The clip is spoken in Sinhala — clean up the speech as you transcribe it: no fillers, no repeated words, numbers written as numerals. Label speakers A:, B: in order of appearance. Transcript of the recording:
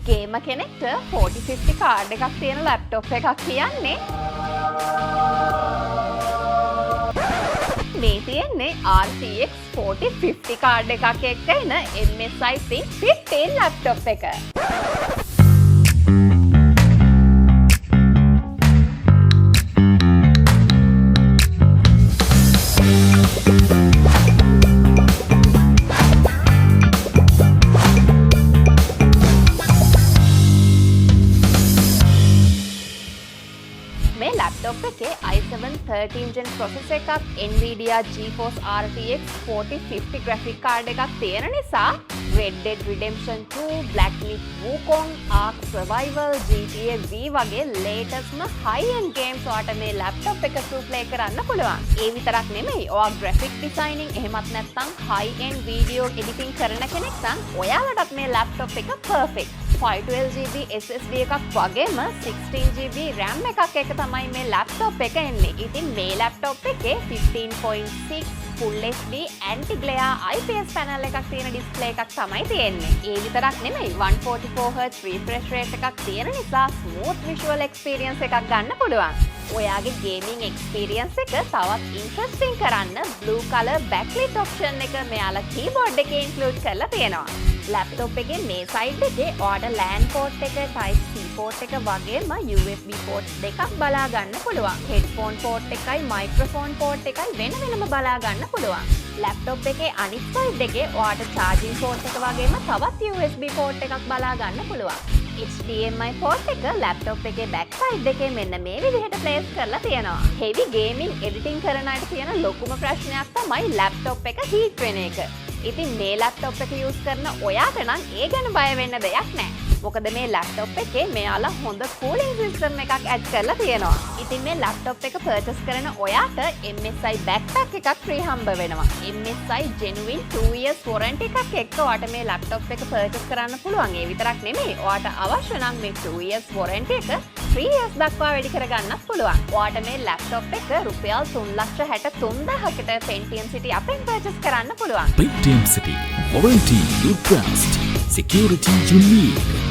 A: ගේම කෙනෙක්ට 4050 කාඩ් එකක් තියෙන ලැප්ටොප් එකක් කියන්නේ මේ තියෙන්නේ RTX 4050 කාඩ් එකක් එක්ක එන MSI Think 15 ලැප්ටොප් එක. මේ ලැප්ටොප් එකේ i7 13 Gen processor එකක්, Nvidia GeForce RTX 4050 graphic card එකක් තියෙන නිසා Red Dead Redemption 2, Black Myth Wukong, Ark Survival, GTA V වගේ latestම high-end games වලට මේ ලැප්ටොප් එක play කරන්න පුළුවන්. ඒ විතරක් නෙමෙයි, ඔයා graphic designing එහෙමත් නැත්නම් high-end video editing කරන කෙනෙක් නම් ඔයාලටත් මේ ලැප්ටොප් එක perfect. 512GB SSD එකක් වගේම 16GB RAM එකක් එක තමයි මේ ලැප්ටොප් එක එන්නේ. ඉතින් මේ ලැප්ටොප් එකේ 15.6 Full HD anti-glare IPS panel එකක් තියෙන display එකක් තමයි තියෙන්නේ. ඒ විතරක් නෙමෙයි 144Hz refresh rate එකක් තියෙන නිසා smooth visual experience එකක් ගන්න පුළුවන්. ඔයාගේ gaming experience එක තවත් interesting කරන්න blue color backlit option එක මෙයාලා keyboard එකේ include කරලා තියෙනවා. ලැප්ටොප් එකේ මේ සයිඩ් එකේ ඔයාට LAN port එක, Type C port එක වගේම USB port දෙකක් බලා ගන්න පුළුවන්. headphone port එකයි microphone port එකයි වෙන වෙනම බලා ගන්න පුළුවන්. ලැප්ටොප් එකේ අනිත් සයිඩ් එකේ ඔයාට charging port එක වගේම තවත් USB port එකක් බලා ගන්න පුළුවන්. HDMI port එක ලැප්ටොප් එකේ back side එකේ මෙන්න මේ විදිහට place කරලා තියෙනවා. heavy gaming editing කරන අයට තියෙන ලොකුම ප්‍රශ්නයක් තමයි ලැප්ටොප් එක heat වෙන එක. ඉතින් මේ ලැප්ටොප් එක use කරන ඔයාට නම් ඒ ගැන බය වෙන්න දෙයක් නැහැ. මොකද මේ ලැප්ටොප් එකේ මෙයාලා හොඳ cooling system එකක් add කරලා තියෙනවා. ඉතින් මේ ලැප්ටොප් එක purchase කරන ඔයාට MSI backpack එකක් free හම්බ වෙනවා. MSI genuine 2 years warranty එකක් එක්ක ඔයාට මේ ලැප්ටොප් එක purchase කරන්න පුළුවන්. ඒ විතරක් නෙමෙයි, ඔයාට අවශ්‍ය නම් මේ 2 years warranty එක 3 years දක්වා වැඩි කරගන්නත් පුළුවන්. ඔයාට මේ ලැප්ටොප් එක රුපියල් 3,63,000කට Pentium City අපෙන් purchase කරන්න පුළුවන්.
B: Pentium City, warranty you trust, security you need.